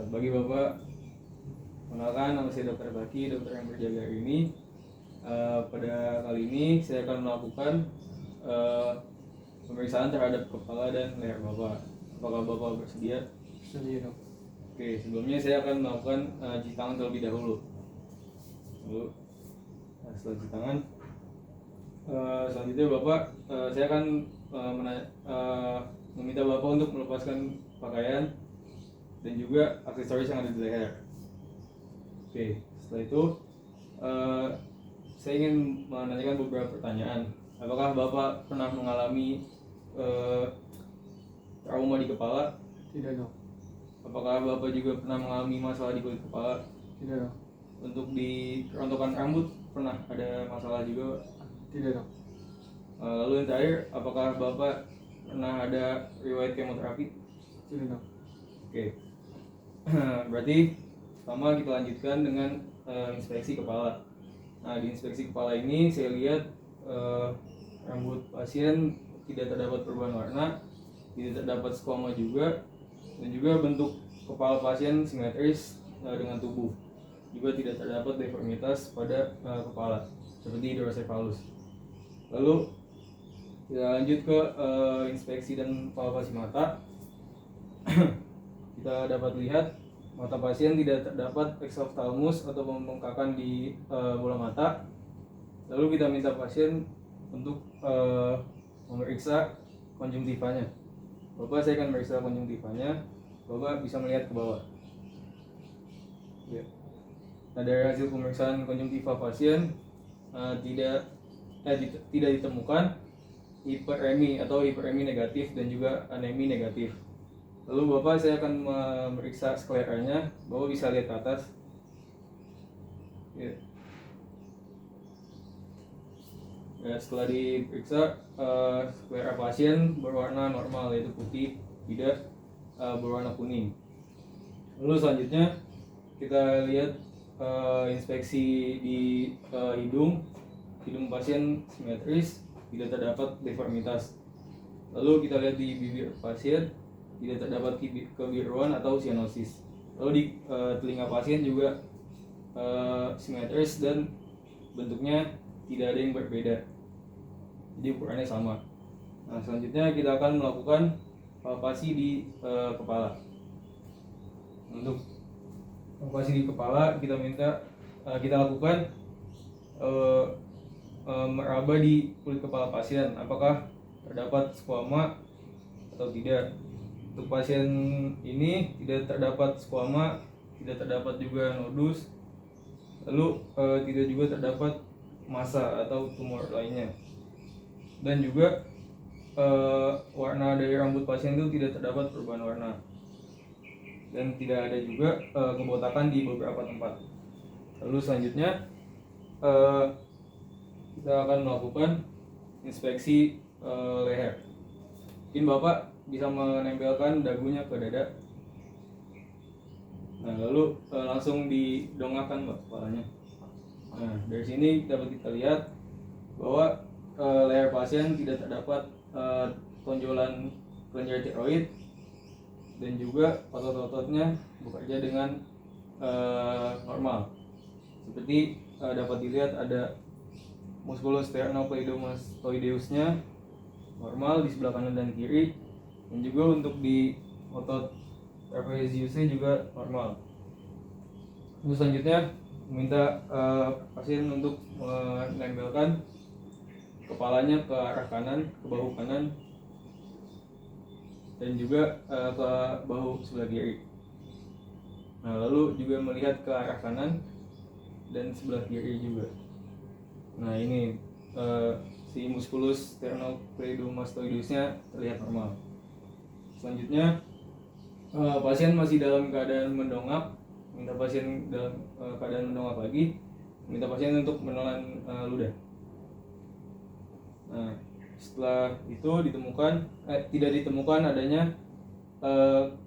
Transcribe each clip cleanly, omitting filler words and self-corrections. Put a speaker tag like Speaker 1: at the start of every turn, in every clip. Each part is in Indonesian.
Speaker 1: Selamat pagi Bapak. Kenalkan, nama saya Dr. Baki, dokter yang berjaga hari ini. Pada kali ini saya akan melakukan pemeriksaan terhadap kepala dan leher Bapak. Apakah Bapak bersedia?
Speaker 2: Bersedia, Dok.
Speaker 1: Oke, sebelumnya saya akan melakukan cuci tangan terlebih dahulu. Setelah cuci tangan, selanjutnya Bapak, saya akan meminta Bapak untuk melepaskan pakaian dan juga aksesoris yang ada di leher. Oke, setelah itu saya ingin menanyakan beberapa pertanyaan. Apakah Bapak pernah mengalami trauma di kepala?
Speaker 2: Tidak, Dok.
Speaker 1: Apakah Bapak juga pernah mengalami masalah di kulit kepala?
Speaker 2: Tidak, Dok.
Speaker 1: Untuk di kerontokan rambut pernah ada masalah juga?
Speaker 2: Tidak, Dok.
Speaker 1: Lalu yang terakhir, apakah Bapak pernah ada riwayat kemoterapi?
Speaker 2: Tidak, Dok.
Speaker 1: Oke. Berarti pertama kita lanjutkan dengan inspeksi kepala. Nah, di inspeksi kepala ini saya lihat rambut pasien tidak terdapat perubahan warna, tidak terdapat skoma juga, dan juga bentuk kepala pasien simetris dengan tubuh. Juga tidak terdapat deformitas pada kepala seperti hidrocephalus. Lalu kita lanjut ke inspeksi dan palpasi mata. Kita dapat lihat mata pasien tidak terdapat exophthalmos atau pembengkakan di bola mata. Lalu kita minta pasien untuk memeriksa konjungtivanya. Bapak, saya akan memeriksa konjungtivanya. Bapak bisa melihat ke bawah. Ya. Nah, dari hasil pemeriksaan konjungtiva pasien tidak ditemukan hiperemi atau hiperemi negatif dan juga anemi negatif. Lalu Bapak, saya akan memeriksa skleranya. Bapak bisa lihat ke atas. Ya. Ya, setelah diperiksa, sklera pasien berwarna normal, yaitu putih, tidak berwarna kuning. Lalu selanjutnya kita lihat inspeksi di hidung. Hidung pasien simetris, tidak terdapat deformitas. Lalu kita lihat di bibir pasien, tidak terdapat kebiruan atau sianosis. Lalu di telinga pasien juga simetris dan bentuknya tidak ada yang berbeda, jadi ukurannya sama. Nah, selanjutnya kita akan melakukan palpasi di kepala. Untuk palpasi di kepala kita lakukan meraba di kulit kepala pasien, apakah terdapat skoma atau tidak. Untuk pasien ini tidak terdapat skoma, tidak terdapat juga nodus, lalu tidak juga terdapat massa atau tumor lainnya, dan juga warna dari rambut pasien itu tidak terdapat perubahan warna, dan tidak ada juga kebotakan di beberapa tempat. Lalu selanjutnya kita akan melakukan inspeksi leher. Mungkin Bapak bisa menempelkan dagunya ke dada. Nah, lalu langsung didongakkan Pak kepalanya. Nah, dari sini dapat kita lihat bahwa leher pasien tidak terdapat tonjolan kelenjar tiroid, dan juga otot-ototnya bekerja dengan normal. Seperti dapat dilihat ada musculus sternocleidomastoideusnya normal di sebelah kanan dan kiri, dan juga untuk di otot trapeziusnya juga normal. Terus selanjutnya meminta pasien untuk menempelkan kepalanya ke arah kanan, ke bahu kanan, dan juga ke bahu sebelah kiri. Nah, lalu juga melihat ke arah kanan dan sebelah kiri juga. Nah, ini si musculus sternocleidomastoideusnya terlihat normal. Selanjutnya pasien masih dalam keadaan mendongak, minta pasien dalam keadaan mendongak lagi, minta pasien untuk menelan ludah. Nah, setelah itu tidak ditemukan adanya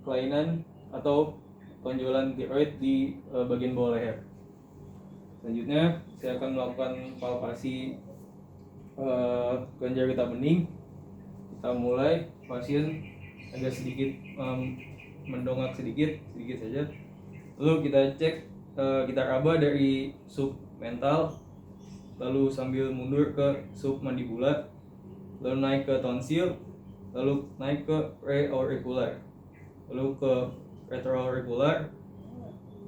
Speaker 1: kelainan atau tonjolan tiroid di bagian bawah leher. Selanjutnya saya akan melakukan palpasi kelenjar getah bening. Kita mulai, pasien agak sedikit mendongak sedikit saja. Lalu kita cek, kita raba dari sub mental, lalu sambil mundur ke sub mandibula, lalu naik ke tonsil, lalu naik ke preauricular, lalu ke retroauricular,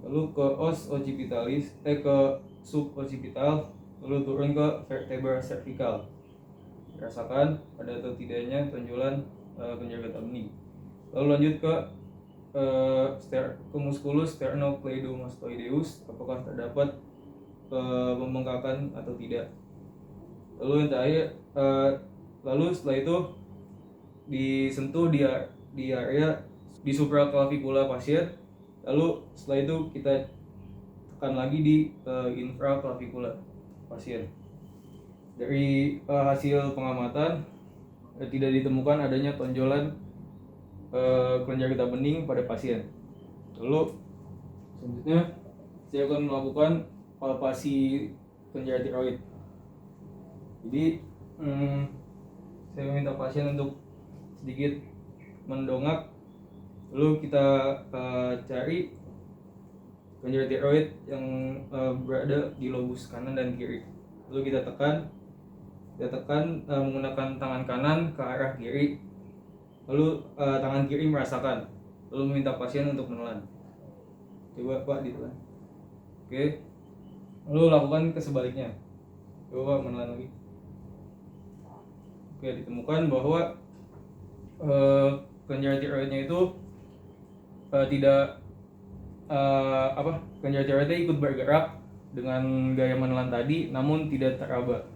Speaker 1: lalu ke os occipitalis, ke sub occipital, lalu turun ke vertebra cervical. Rasakan ada atau tidaknya tonjolan kelenjar getah bening. Lalu lanjut ke musculus sternocleidomastoideus, apakah terdapat pembengkakan atau tidak. Lalu yang terakhir, lalu setelah itu disentuh di area di supraclavicular pasien. Lalu setelah itu kita tekan lagi di infraclavicular pasien. Dari hasil pengamatan tidak ditemukan adanya tonjolan kelenjar getah bening pada pasien. Lalu selanjutnya saya akan melakukan palpasi kelenjar tiroid. Jadi saya meminta pasien untuk sedikit mendongak, lalu kita cari kelenjar tiroid yang berada di lobus kanan dan kiri. Lalu kita tekan menggunakan tangan kanan ke arah kiri, lalu tangan kiri merasakan, lalu meminta pasien untuk menelan. Coba Pak ditelan. Oke. Lalu lakukan ke sebaliknya. Coba Pak menelan lagi. Oke, ditemukan bahwa kelenjar tiroidnya itu kelenjar tiroidnya ikut bergerak dengan gaya menelan tadi, namun tidak teraba.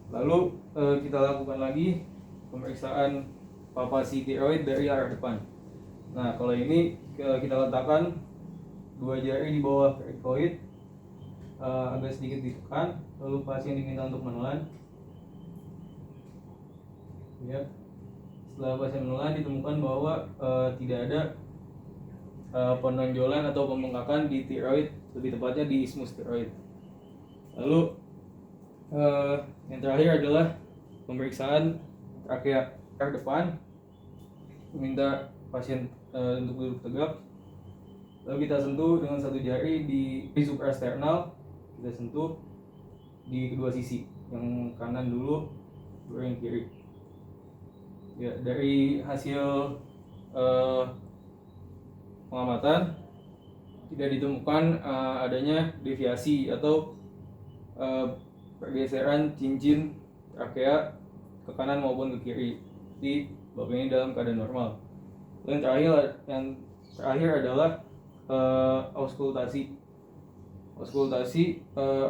Speaker 1: Lalu kita lakukan lagi pemeriksaan palpasi tiroid dari arah depan. Nah, kalau ini kita letakkan 2 jari di bawah krikoid, agak sedikit ditekan, lalu pasien diminta untuk menelan. Ya. Setelah pasien menelan, ditemukan bahwa tidak ada penonjolan atau pembengkakan di tiroid, lebih tepatnya di isthmus tiroid. Lalu yang terakhir adalah pemeriksaan trakea depan. Meminta pasien untuk duduk tegak. Lalu kita sentuh dengan 1 jari di suprasternal. Kita sentuh di kedua sisi, yang kanan dulu, baru yang kiri. Ya, dari hasil pengamatan tidak ditemukan adanya deviasi atau pergeseran cincin trakea ke kanan maupun ke kiri. Di bab ini dalam keadaan normal. Dan yang terakhir adalah auskultasi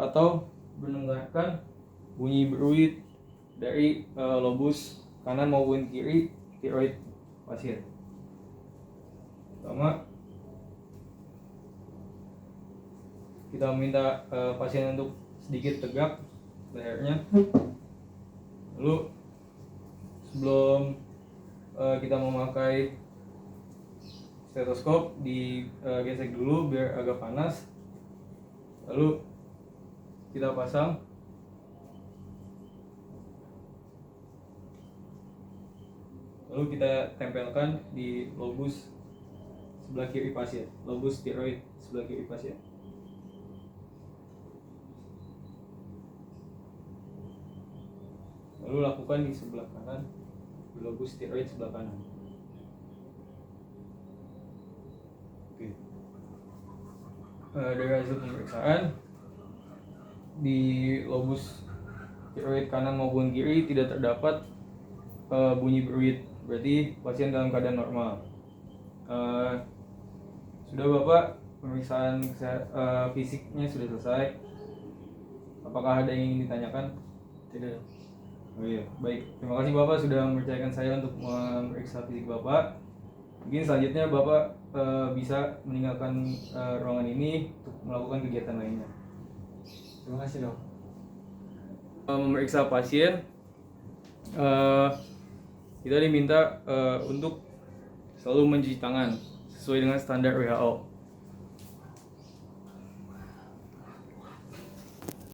Speaker 1: atau mendengarkan bunyi beruit dari lobus kanan maupun kiri tiroid pasien. Pertama, kita meminta pasien untuk sedikit tegak lehernya. Lalu sebelum kita memakai stetoskop, digesek dulu biar agak panas. Lalu kita pasang. Lalu kita tempelkan di lobus sebelah kiri pasien, lobus tiroid sebelah kiri pasien. Lalu lakukan di sebelah kanan, di lobus tiroid sebelah kanan. Oke. Dari hasil pemeriksaan, di lobus tiroid kanan maupun kiri tidak terdapat bunyi beruit, berarti pasien dalam keadaan normal. Sudah Bapak, pemeriksaan fisiknya sudah selesai. Apakah ada yang ingin ditanyakan? Tidak. Oh iya, baik. Terima kasih Bapak sudah mempercayakan saya untuk memeriksa fisik Bapak. Mungkin selanjutnya Bapak bisa meninggalkan ruangan ini untuk melakukan kegiatan lainnya.
Speaker 2: Terima kasih dok.
Speaker 1: Memeriksa pasien, kita diminta untuk selalu mencuci tangan sesuai dengan standar WHO.